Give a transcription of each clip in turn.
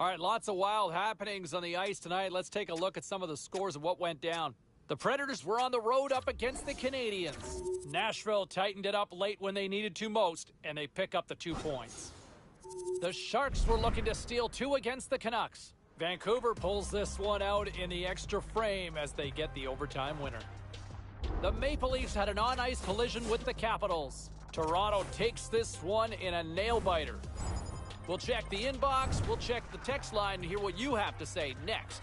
All right, lots of wild happenings on the ice tonight. Let's take a look at some of the scores of what went down. The Predators were on the road up against the Canadiens. Nashville tightened it up late when they needed to most, and they pick up the 2 points. The Sharks were looking to steal 2 against the Canucks. Vancouver pulls this one out in the extra frame as they get the overtime winner. The Maple Leafs had an on-ice collision with the Capitals. Toronto takes this one in a nail-biter. We'll check the inbox, we'll check the text line, and hear what you have to say next.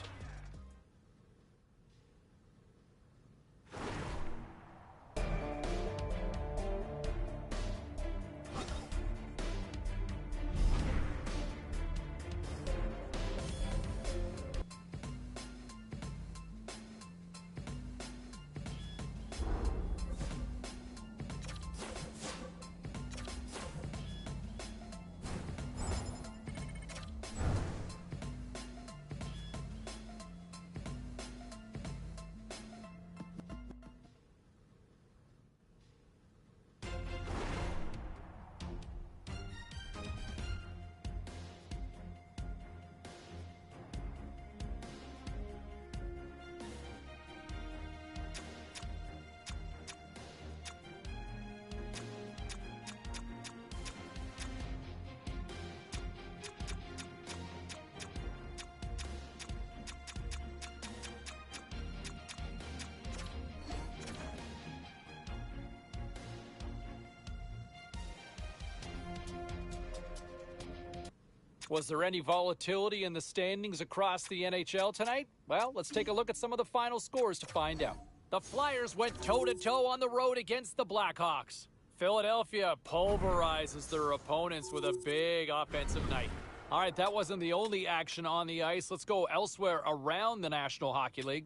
Was there any volatility in the standings across the NHL tonight? Well, let's take a look at some of the final scores to find out. The Flyers went toe-to-toe on the road against the Blackhawks. Philadelphia pulverizes their opponents with a big offensive night. All right, that wasn't the only action on the ice. Let's go elsewhere around the National Hockey League.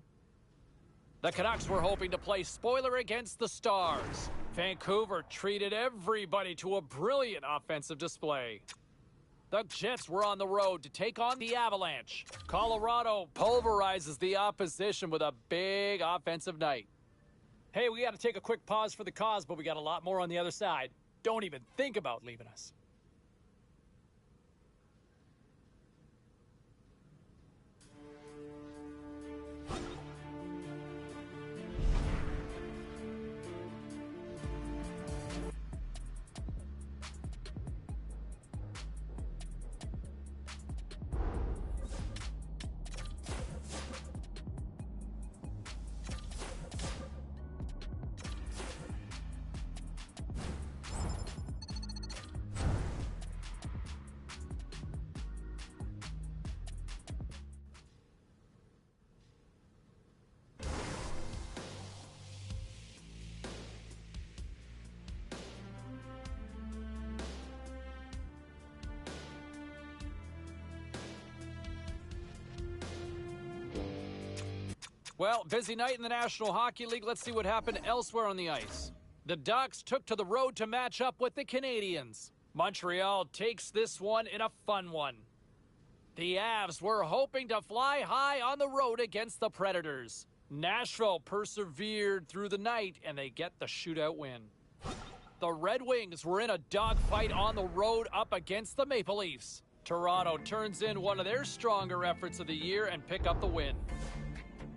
The Canucks were hoping to play spoiler against the Stars. Vancouver treated everybody to a brilliant offensive display. The Jets were on the road to take on the Avalanche. Colorado pulverizes the opposition with a big offensive night. Hey, we got to take a quick pause for the cause, but we got a lot more on the other side. Don't even think about leaving us. Well, busy night in the National Hockey League. Let's see what happened elsewhere on the ice. The Ducks took to the road to match up with the Canadiens. Montreal takes this one in a fun one. The Avs were hoping to fly high on the road against the Predators. Nashville persevered through the night, and they get the shootout win. The Red Wings were in a dogfight on the road up against the Maple Leafs. Toronto turns in one of their stronger efforts of the year and pick up the win.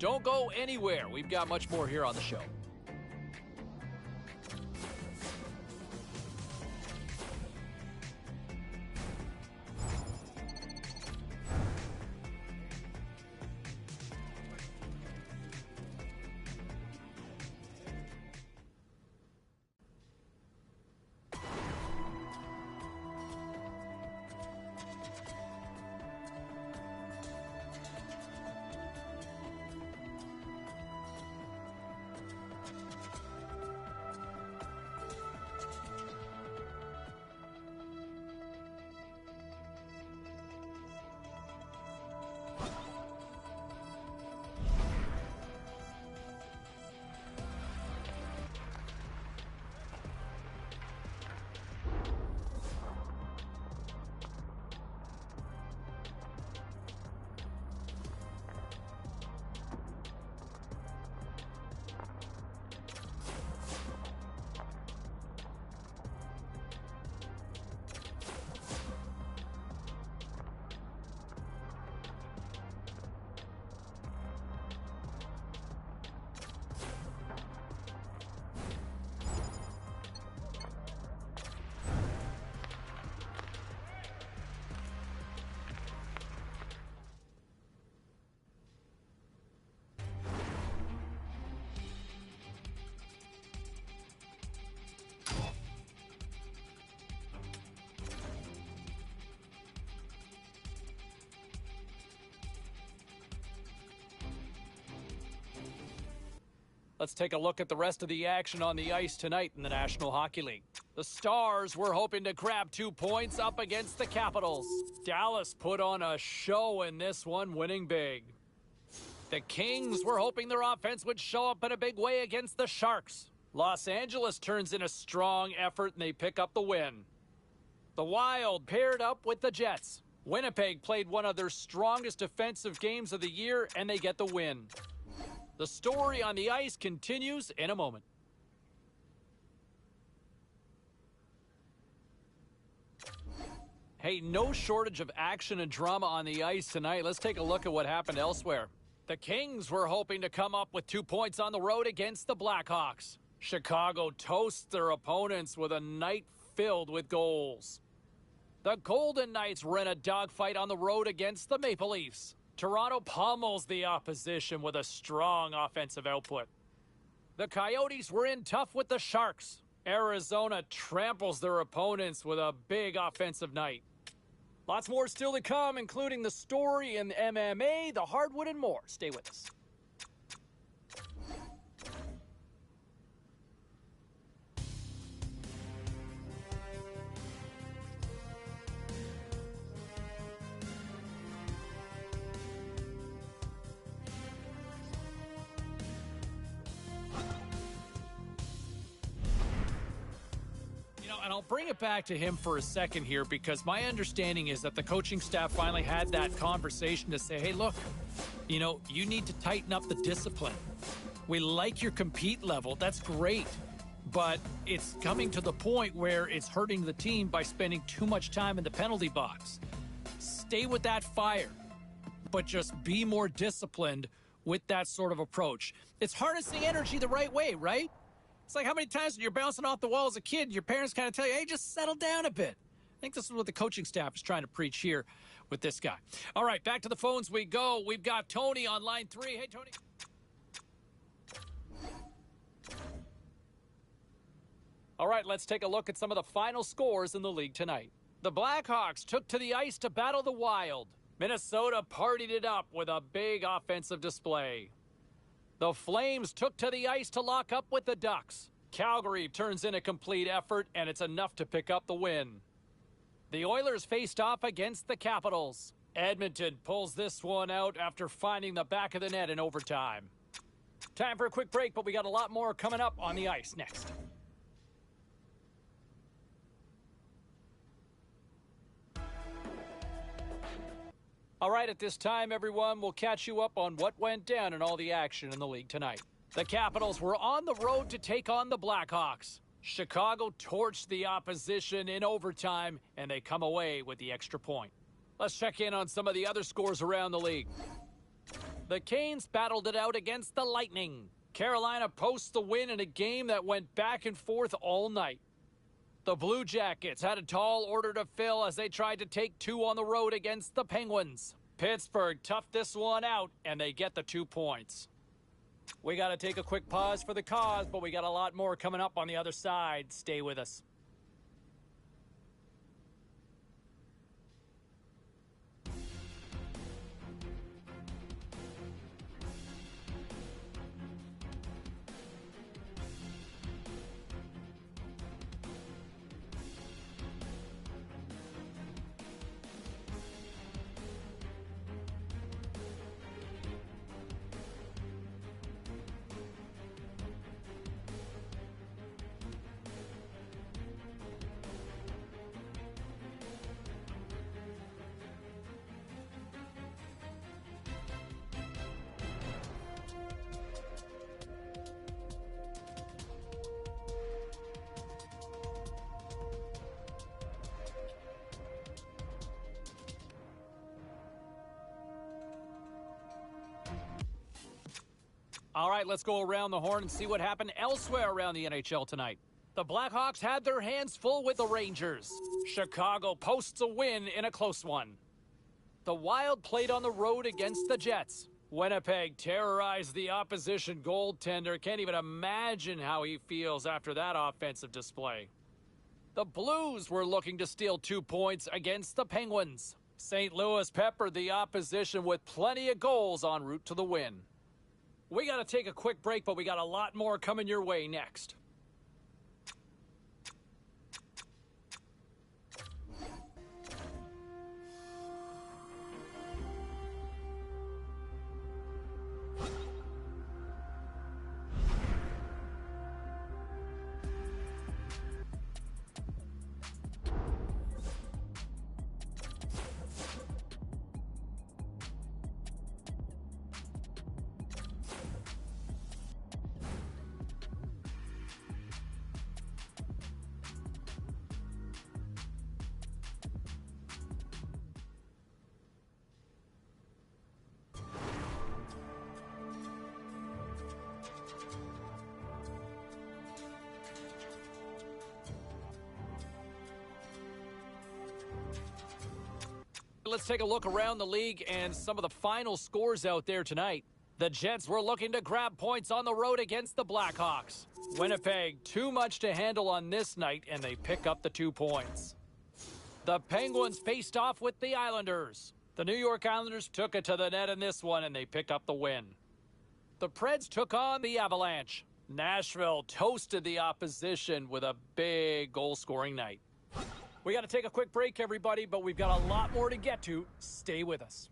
Don't go anywhere. We've got much more here on the show. Let's take a look at the rest of the action on the ice tonight in the National Hockey League. The Stars were hoping to grab 2 points up against the Capitals. Dallas put on a show in this one, winning big. The Kings were hoping their offense would show up in a big way against the Sharks. Los Angeles turns in a strong effort and they pick up the win. The Wild paired up with the Jets. Winnipeg played one of their strongest defensive games of the year and they get the win. The story on the ice continues in a moment. Hey, no shortage of action and drama on the ice tonight. Let's take a look at what happened elsewhere. The Kings were hoping to come up with 2 points on the road against the Blackhawks. Chicago toasts their opponents with a night filled with goals. The Golden Knights were in a dogfight on the road against the Maple Leafs. Toronto pummels the opposition with a strong offensive output. The Coyotes were in tough with the Sharks. Arizona tramples their opponents with a big offensive night. Lots more still to come, including the story in MMA, the hardwood, and more. Stay with us. And I'll bring it back to him for a second here because my understanding is that the coaching staff finally had that conversation to say, hey, look, you need to tighten up the discipline. We like your compete level. That's great. But it's coming to the point where it's hurting the team by spending too much time in the penalty box. Stay with that fire, but just be more disciplined with that sort of approach. It's harnessing energy the right way, right? It's like how many times when you're bouncing off the wall as a kid, your parents kind of tell you, hey, just settle down a bit. I think this is what the coaching staff is trying to preach here with this guy. All right, back to the phones we go. We've got Tony on line 3. Hey, Tony. All right, let's take a look at some of the final scores in the league tonight. The Blackhawks took to the ice to battle the Wild. Minnesota partied it up with a big offensive display. The Flames took to the ice to lock up with the Ducks. Calgary turns in a complete effort, and it's enough to pick up the win. The Oilers faced off against the Capitals. Edmonton pulls this one out after finding the back of the net in overtime. Time for a quick break, but we got a lot more coming up on the ice next. All right, at this time, everyone, we'll catch you up on what went down in all the action in the league tonight. The Capitals were on the road to take on the Blackhawks. Chicago torched the opposition in overtime, and they come away with the extra point. Let's check in on some of the other scores around the league. The Canes battled it out against the Lightning. Carolina posts the win in a game that went back and forth all night. The Blue Jackets had a tall order to fill as they tried to take 2 on the road against the Penguins. Pittsburgh toughed this one out, and they get the 2 points. We got to take a quick pause for the cause, but we got a lot more coming up on the other side. Stay with us. All right, let's go around the horn and see what happened elsewhere around the NHL tonight. The Blackhawks had their hands full with the Rangers. Chicago posts a win in a close one. The Wild played on the road against the Jets. Winnipeg terrorized the opposition goaltender. Can't even imagine how he feels after that offensive display. The Blues were looking to steal 2 points against the Penguins. St. Louis peppered the opposition with plenty of goals en route to the win. We got to take a quick break, but we got a lot more coming your way next. Let's take a look around the league and some of the final scores out there tonight. The Jets were looking to grab points on the road against the Blackhawks. Winnipeg, too much to handle on this night, and they pick up the 2 points. The Penguins faced off with the Islanders. The New York Islanders took it to the net in this one, and they pick up the win. The Preds took on the Avalanche. Nashville toasted the opposition with a big goal-scoring night. We got to take a quick break, everybody, but we've got a lot more to get to. Stay with us.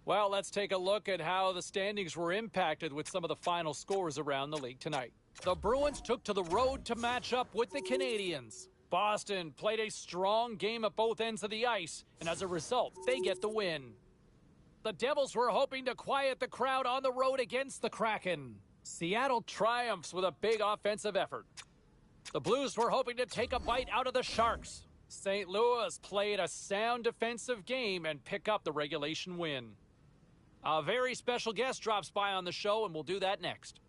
Well, let's take a look at how the standings were impacted with some of the final scores around the league tonight. The Bruins took to the road to match up with the Canadiens. Boston played a strong game at both ends of the ice, and as a result, they get the win. The Devils were hoping to quiet the crowd on the road against the Kraken. Seattle triumphs with a big offensive effort. The Blues were hoping to take a bite out of the Sharks. St. Louis played a sound defensive game and pick up the regulation win. A very special guest drops by on the show, and we'll do that next.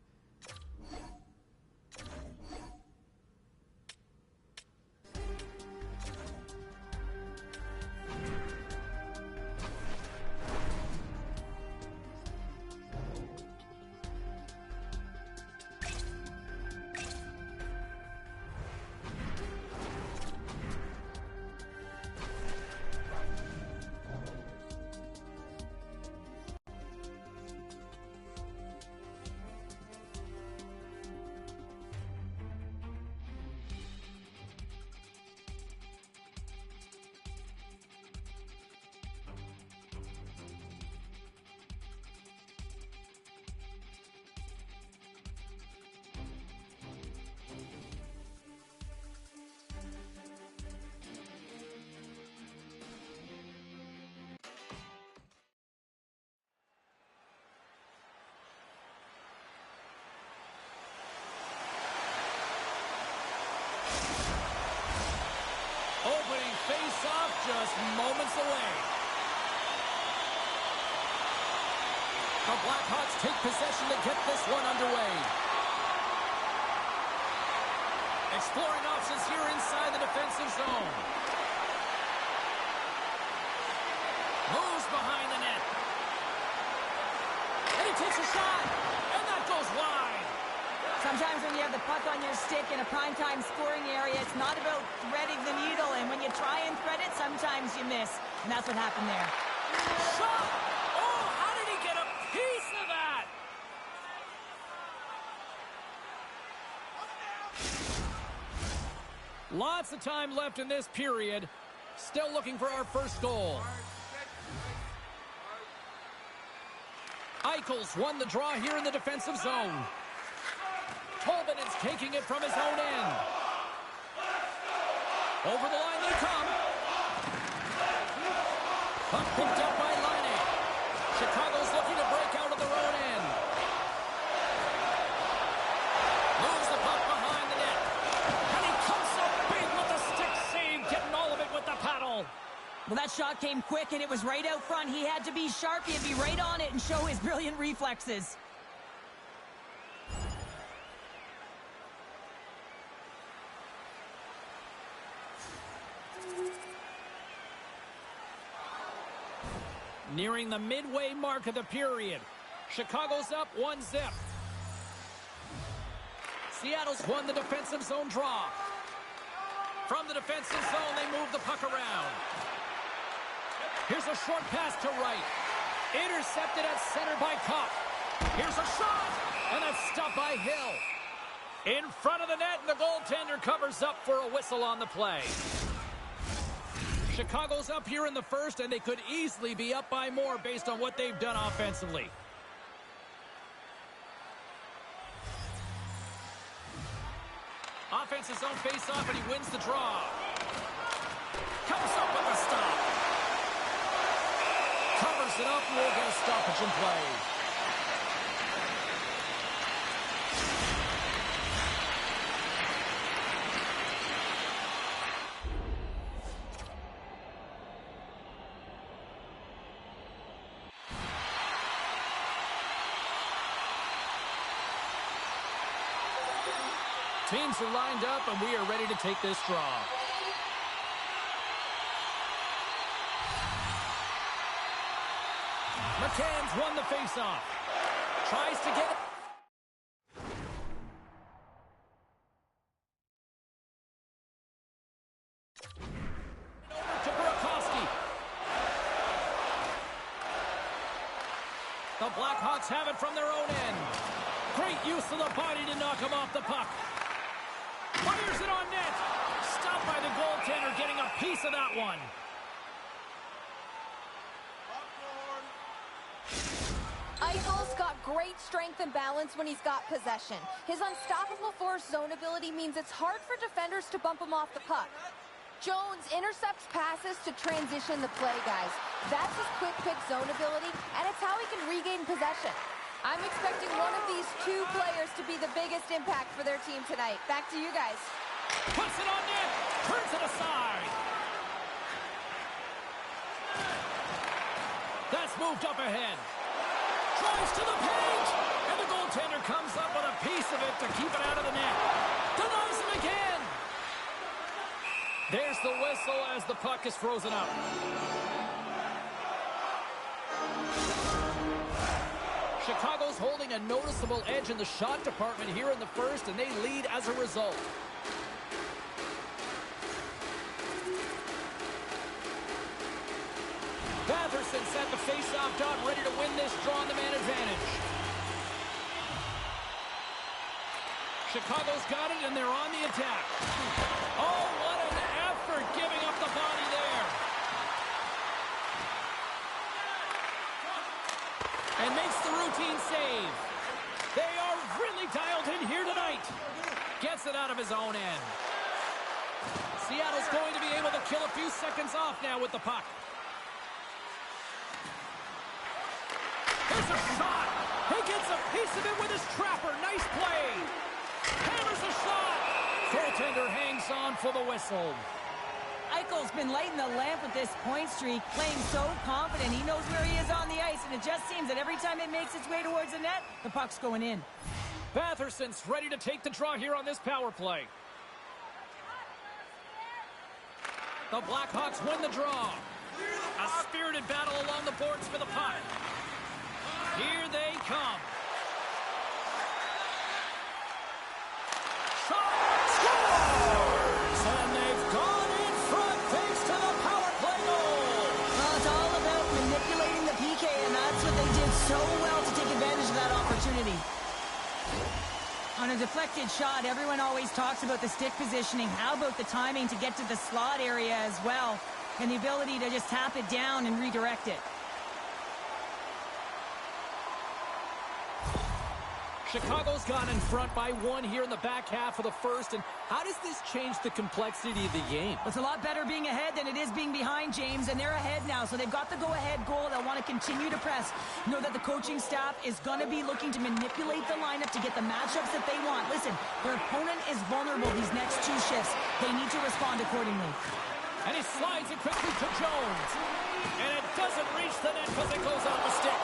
Opening face-off just moments away. The Blackhawks take possession to get this one underway. Exploring options here inside the defensive zone. Moves behind the net. And he takes a shot. And that goes wide. Sometimes when you have the puck on your stick in a primetime scoring area, it's not about threading the needle, and when you try and thread it, sometimes you miss. And that's what happened there. Shot! Oh, how did he get a piece of that? Lots of time left in this period. Still looking for our first goal. Eichels won the draw here in the defensive zone. Tolman is taking it from his own end. Over the line they come. Puck picked up by Laine. Chicago's looking to break out of their own end. Moves the puck behind the net. Well, that shot came quick, and it was right out front. He had to be sharp. He had to be right on it and show his brilliant reflexes. Nearing the midway mark of the period. Chicago's up 1-0. Seattle's won the defensive zone draw. From the defensive zone, they move the puck around. Here's a short pass to right. Intercepted at center by Kopp. Here's a shot, and that's stopped by Hill. In front of the net, and the goaltender covers up for a whistle on the play. Chicago's up here in the first, and they could easily be up by more based on what they've done offensively. Offensive zone face-off, and he wins the draw. Comes up with a stop. Covers it up, and we'll get a stoppage in play. Teams are lined up, and we are ready to take this draw. McCann's won the faceoff. Tries to get it. Over to Burakovsky. The Blackhawks have it from their own end. Great use of the body to knock him off the puck. Fires it on net. Stopped by the goaltender, getting a piece of that one. Eichel's got great strength and balance when he's got possession. His unstoppable force zone ability means it's hard for defenders to bump him off the puck. Jones intercepts passes to transition the play, guys. That's his quick pick zone ability, and it's how he can regain possession. I'm expecting one of these two players to be the biggest impact for their team tonight. Back to you guys. Puts it on net. Turns it aside. That's moved up ahead. Drives to the paint. And the goaltender comes up with a piece of it to keep it out of the net. Denies him again. There's the whistle as the puck is frozen up. Chicago's holding a noticeable edge in the shot department here in the first, and they lead as a result. Batherson set the face-off dot, ready to win this draw on the man advantage. Chicago's got it, and they're on the attack. Oh, what an effort giving up the body there. And makes the routine save. They are really dialed in here tonight. Gets it out of his own end. Seattle's going to be able to kill a few seconds off now with the puck. Here's a shot. He gets a piece of it with his trapper. Nice play. Hammers a shot. Goaltender hangs on for the whistle. Eichel's been lighting the lamp with this point streak, playing so confident. He knows where he is on the ice, and it just seems that every time it makes its way towards the net, the puck's going in. Batherson's ready to take the draw here on this power play. The Blackhawks win the draw. A spirited battle along the boards for the puck. Here they come. Shot! Scores! And they've gone in front thanks to the power play goal. Well, it's all about manipulating the PK, and that's what they did so well to take advantage of that opportunity. On a deflected shot, everyone always talks about the stick positioning. How about the timing to get to the slot area as well, and the ability to just tap it down and redirect it. Chicago's gone in front by one here in the back half of the first, and how does this change the complexity of the game? It's a lot better being ahead than it is being behind, James, and they're ahead now, so they've got the go-ahead goal. They'll want to continue to press. Know that the coaching staff is going to be looking to manipulate the lineup to get the matchups that they want. Listen, their opponent is vulnerable these next two shifts. They need to respond accordingly. And he slides it quickly to Jones. And it doesn't reach the net because it goes off the stick.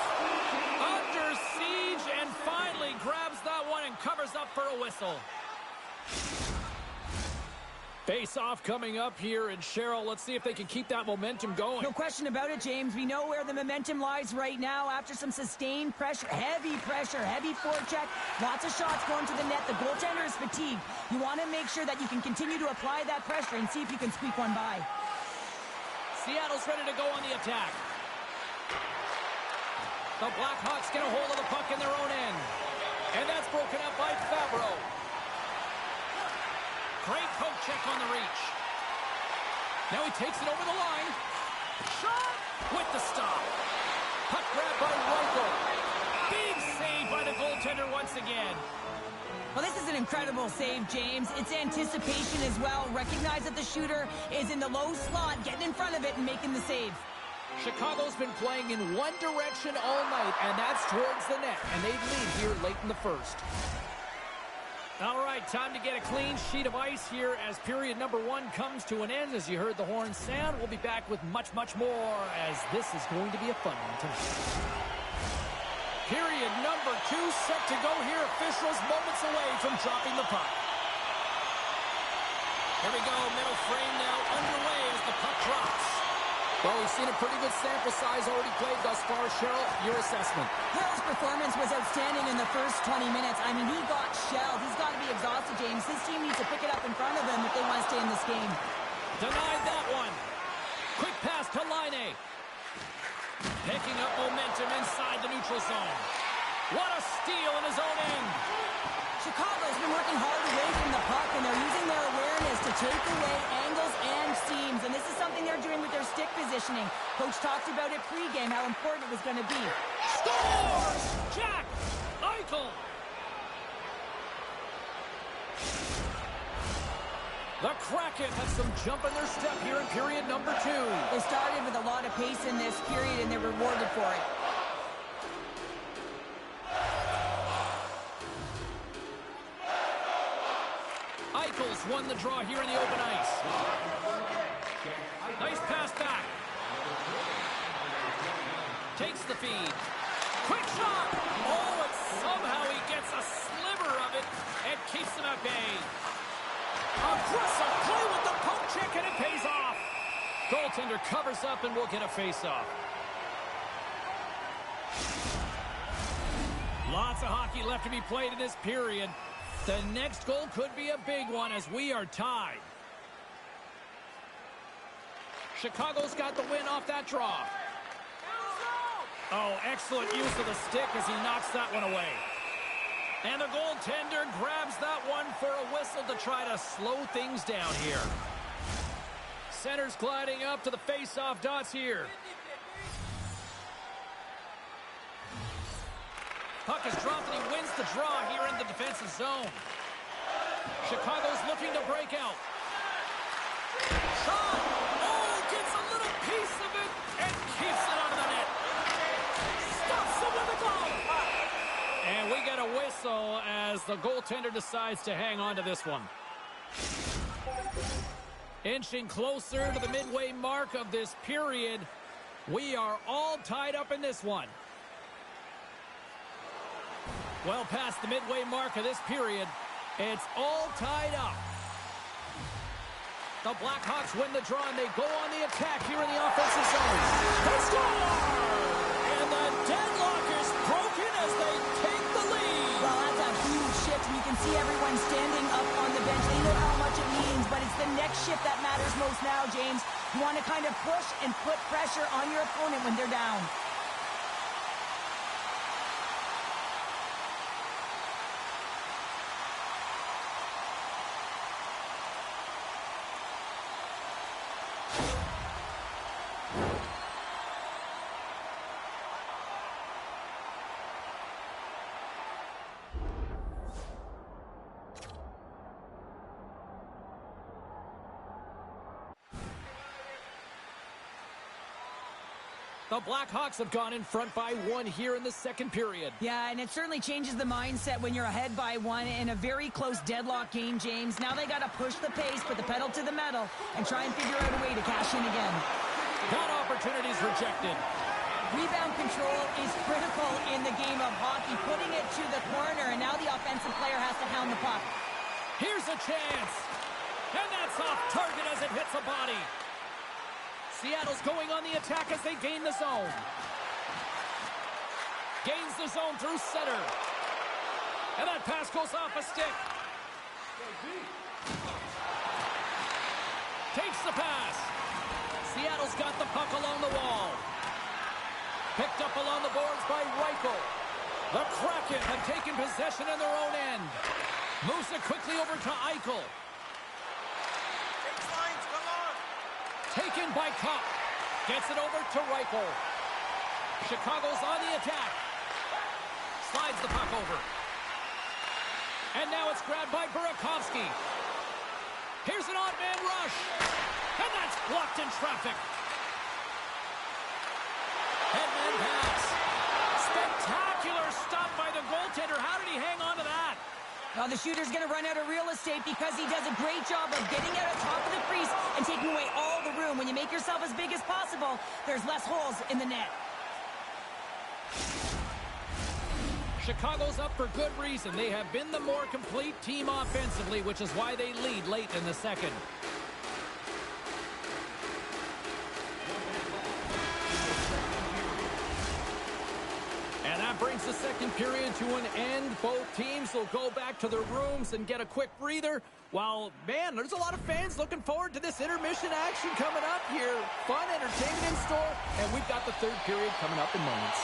Under siege and finally grabs that one and covers up for a whistle. Face-off coming up here, and Cheryl, let's see if they can keep that momentum going. No question about it, James. We know where the momentum lies right now after some sustained pressure, heavy forecheck, lots of shots going to the net. The goaltender is fatigued. You want to make sure that you can continue to apply that pressure and see if you can squeak one by. Seattle's ready to go on the attack. The Blackhawks get a hold of the puck in their own end. And that's broken up by Favreau. Great poke check on the reach. Now he takes it over the line. Shot with the stop. Puck grab by Reichel. Big save by the goaltender once again. Well, this is an incredible save, James. It's anticipation as well. Recognize that the shooter is in the low slot, getting in front of it and making the save. Chicago's been playing in one direction all night, and that's towards the net. And they lead here late in the first. All right, time to get a clean sheet of ice here as period number 1 comes to an end. As you heard the horn sound, we'll be back with much more as this is going to be a fun one tonight. Period number 2 set to go here. Officials moments away from dropping the puck. Here we go, middle frame now underway as the puck drops. Well, we've seen a pretty good sample size already played thus far. Cheryl, your assessment. Hill's performance was outstanding in the first 20 minutes. I mean, he got shelled. He's got to be exhausted, James. His team needs to pick it up in front of him if they want to stay in this game. Denied that one. Quick pass to Laine. Picking up momentum inside the neutral zone. What a steal in his own end. Chicago's been working hard away from the puck, and they're using their awareness to take away angles and seams. And this is something they're doing with their stick positioning. Coach talked about it pregame, how important it was going to be. Scores! Jack Eichel. The Kraken have some jump in their step here in period number 2. They started with a lot of pace in this period, and they're rewarded for it. Eichel's won the draw here in the open ice. Nice pass back. Takes the feed. Quick shot! Oh, and somehow he gets a sliver of it and keeps him at bay. Aggressive play with the poke check, and it pays off. Goaltender covers up and will get a face-off. Lots of hockey left to be played in this period. The next goal could be a big one as we are tied. Chicago's got the win off that draw. Oh, excellent use of the stick as he knocks that one away. And the goaltender grabs that one for a whistle to try to slow things down here. Center's gliding up to the face-off dots here. Puck is dropped and he wins the draw here in the defensive zone. Chicago's looking to break out. Shot! Oh, gets a little piece of it and keeps it out of the net. Stops him with a glove. And we get a whistle as the goaltender decides to hang on to this one. Inching closer to the midway mark of this period. We are all tied up in this one. Well past the midway mark of this period, it's all tied up. The Blackhawks win the draw and they go on the attack here in the offensive zone. They score! And the deadlock is broken as they take the lead. Well, that's a huge shift. You can see everyone standing up on the bench. They know how much it means, but it's the next shift that matters most now, James. You want to kind of push and put pressure on your opponent when they're down. The Blackhawks have gone in front by 1 here in the second period. Yeah, and it certainly changes the mindset when you're ahead by 1 in a very close deadlock game, James. Now they got to push the pace, put the pedal to the metal, and try and figure out a way to cash in again. That opportunity's rejected. Rebound control is critical in the game of hockey, putting it to the corner, and now the offensive player has to hound the puck. Here's a chance. And that's off target as it hits a body. Seattle's going on the attack as they gain the zone. Gains the zone through center. And that pass goes off a stick. Takes the pass. Seattle's got the puck along the wall. Picked up along the boards by Reichel. The Kraken have taken possession in their own end. Moves it quickly over to Eichel. Taken by Cup. Gets it over to Reichel. Chicago's on the attack. Slides the puck over. And now it's grabbed by Burakovsky. Here's an odd man rush. And that's blocked in traffic. Headman pass. Spectacular stop by the goaltender. How did he hang on to that? Well, the shooter's going to run out of real estate because he does a great job of getting out of top of the crease and taking away all the room. When you make yourself as big as possible, there's less holes in the net. Chicago's up for good reason. They have been the more complete team offensively, which is why they lead late in the second. And that brings the second period to an end. Both teams will go back to their rooms and get a quick breather. While, man, there's a lot of fans looking forward to this intermission action coming up here. Fun entertainment in store, and we've got the third period coming up in moments.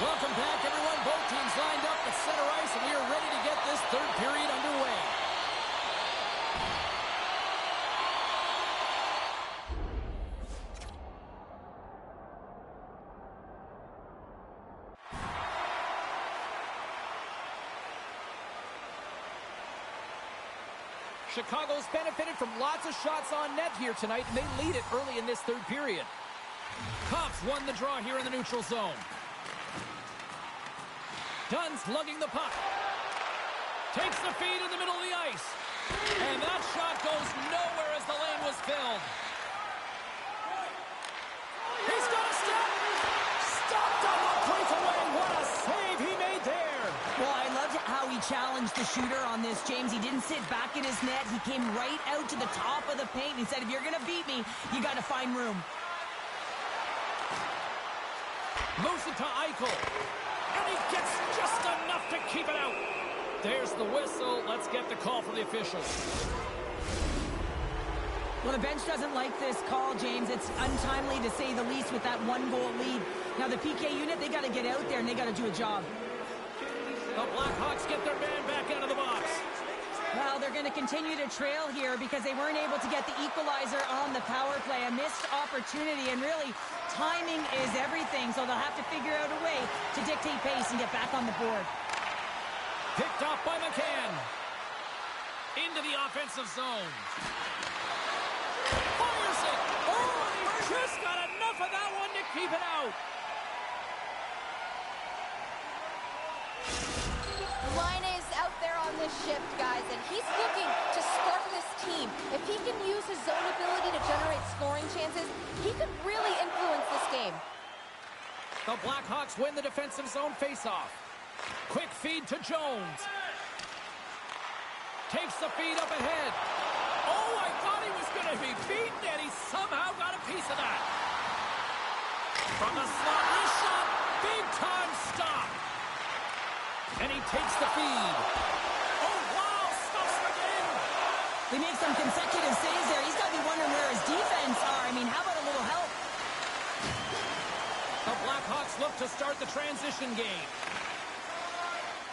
Welcome back, everyone. Both teams lined up at center ice, and we are ready to get this third period underway. Chicago's benefited from lots of shots on net here tonight, and they lead it early in this third period. Cops won the draw here in the neutral zone. Dunn's lugging the puck. Takes the feed in the middle of the ice. And that shot goes nowhere as the lane was filled. He's got a stop. Stopped on the breakaway. What a save he made there. Well, I loved how he challenged the shooter on this, James. He didn't sit back in his net. He came right out to the top of the paint. He said, if you're going to beat me, you got to find room. Moves it to Eichel. And he gets just enough to keep it out. There's the whistle. Let's get the call from the officials. Well, the bench doesn't like this call, James. It's untimely to say the least with that 1-goal lead. Now, the PK unit, they got to get out there and they got to do a job. The Blackhawks get their man back out of the box. Well, they're going to continue to trail here because they weren't able to get the equalizer on the power play. A missed opportunity, and really, timing is everything, so they'll have to figure out a way to dictate pace and get back on the board. Picked off by McCann. Into the offensive zone. Fires it. Oh, he just got enough of that one to keep it out. Laine's out there on this shift, guys, and he's looking to spark this team. If he can use his zone ability to generate scoring chances, he could really influence this game. The Blackhawks win the defensive zone faceoff. Quick feed to Jones. Takes the feed up ahead. Oh, I thought he was going to be beaten, and he somehow got a piece of that. From the slot, this shot, big-time stop. And he takes the feed. Oh, wow, stuffs again. They make some consecutive saves there. He's got to be wondering where his defense are. I mean, how about a little help? The Blackhawks look to start the transition game.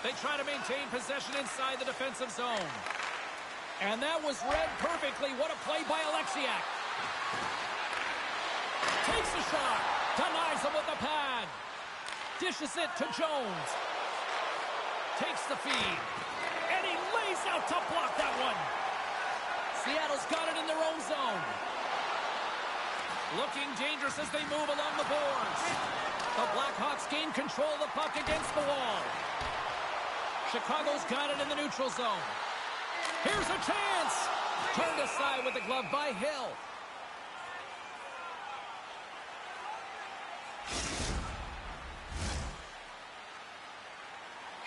They try to maintain possession inside the defensive zone. And that was read perfectly. What a play by Alexiak. Takes a shot. Denies him with the pad. Dishes it to Jones. Takes the feed. And he lays out to block that one. Seattle's got it in their own zone. Looking dangerous as they move along the boards. The Blackhawks gain control of the puck against the wall. Chicago's got it in the neutral zone. Here's a chance. Turned aside with the glove by Hill.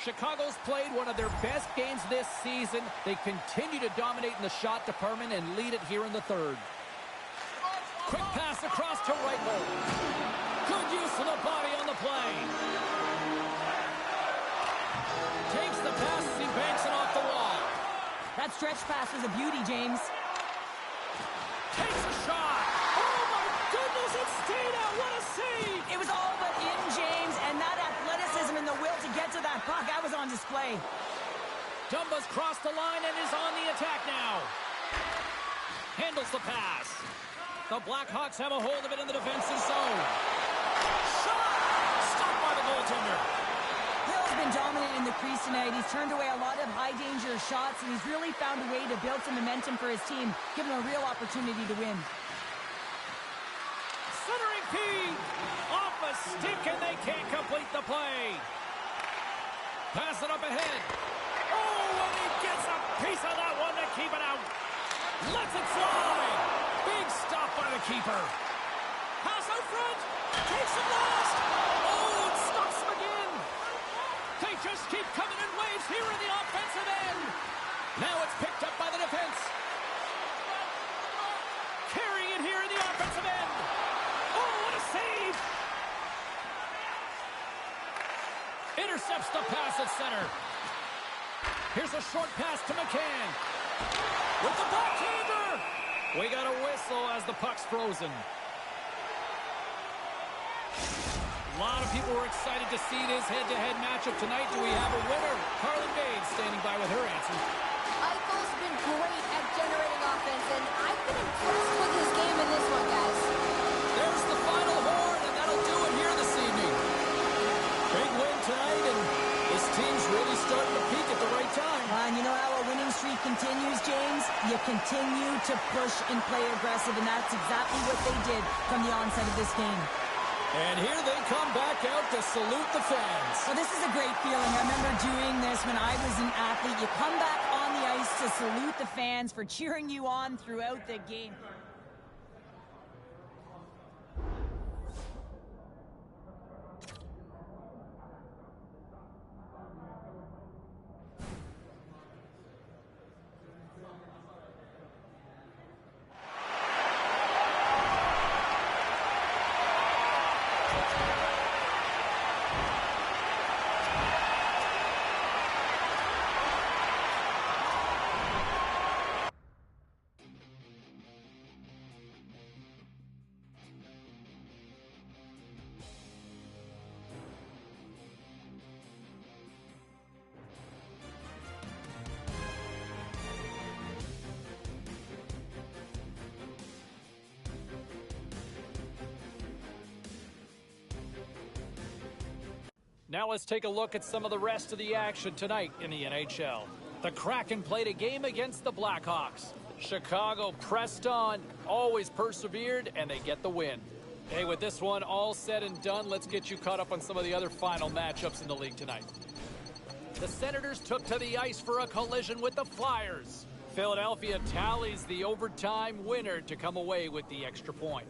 Chicago's played one of their best games this season. They continue to dominate in the shot department and lead it here in the third. Quick pass across to Reichel. Good use of the body on the play. Takes the pass as he banks it off the wall. That stretch pass was a beauty, James. Takes a shot. Oh, my goodness, it stayed out. What a save. It was all but in, James, and that athleticism and the will to get to that puck, that was on display. Dumba's crossed the line and is on the attack now. Handles the pass. The Blackhawks have a hold of it in the defensive zone. Shot! Stopped by the goaltender. Hill's been dominant in the crease tonight. He's turned away a lot of high-danger shots, and he's really found a way to build some momentum for his team, give him a real opportunity to win. Centering P! Off a stick, and they can't complete the play. Pass it up ahead. Oh, and he gets a piece of that one to keep it out. Lets it fly. Big stop by the keeper. Pass out front. Takes it last. Oh, it stops him again. They just keep coming in waves here in the offensive end. Now it's picked up by the defense. Carrying it here in the offensive end. Oh, what a save. Intercepts the pass at center. Here's a short pass to McCann. With the backhander. We got a whistle as the puck's frozen. A lot of people were excited to see this head-to-head matchup tonight. Do we have a winner? Carlin Bates standing by with her answer. Eichel's been great at generating offense, and I've been impressed with his game in this one, guys. There's the final horn, and that'll do it here this evening. Big win tonight, and this team's really starting to peak at the right time. And you know how a winning streak continues, James? You continue to push and play aggressive, and that's exactly what they did from the onset of this game. And here they come back out to salute the fans. Well, this is a great feeling. I remember doing this when I was an athlete. You come back on the ice to salute the fans for cheering you on throughout the game. Now let's take a look at some of the rest of the action tonight in the NHL. The Kraken played a game against the Blackhawks. Chicago pressed on, always persevered, and they get the win. Hey, with this one all said and done, let's get you caught up on some of the other final matchups in the league tonight. The Senators took to the ice for a collision with the Flyers. Philadelphia tallies the overtime winner to come away with the extra point.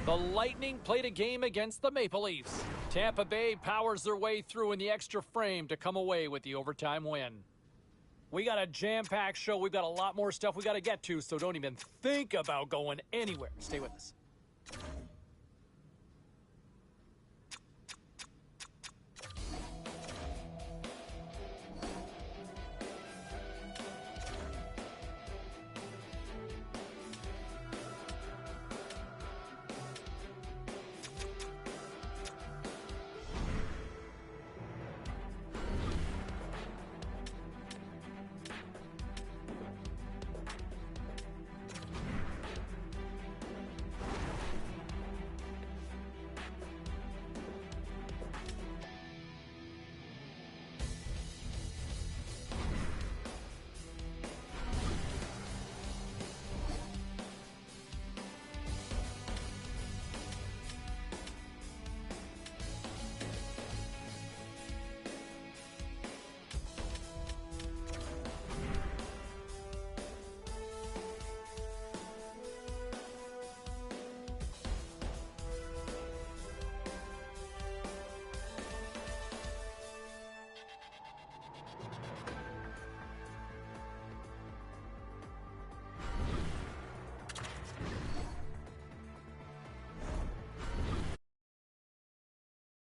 The Lightning played a game against the Maple Leafs. Tampa Bay powers their way through in the extra frame to come away with the overtime win. We got a jam-packed show. We've got a lot more stuff we got to get to, so don't even think about going anywhere. Stay with us.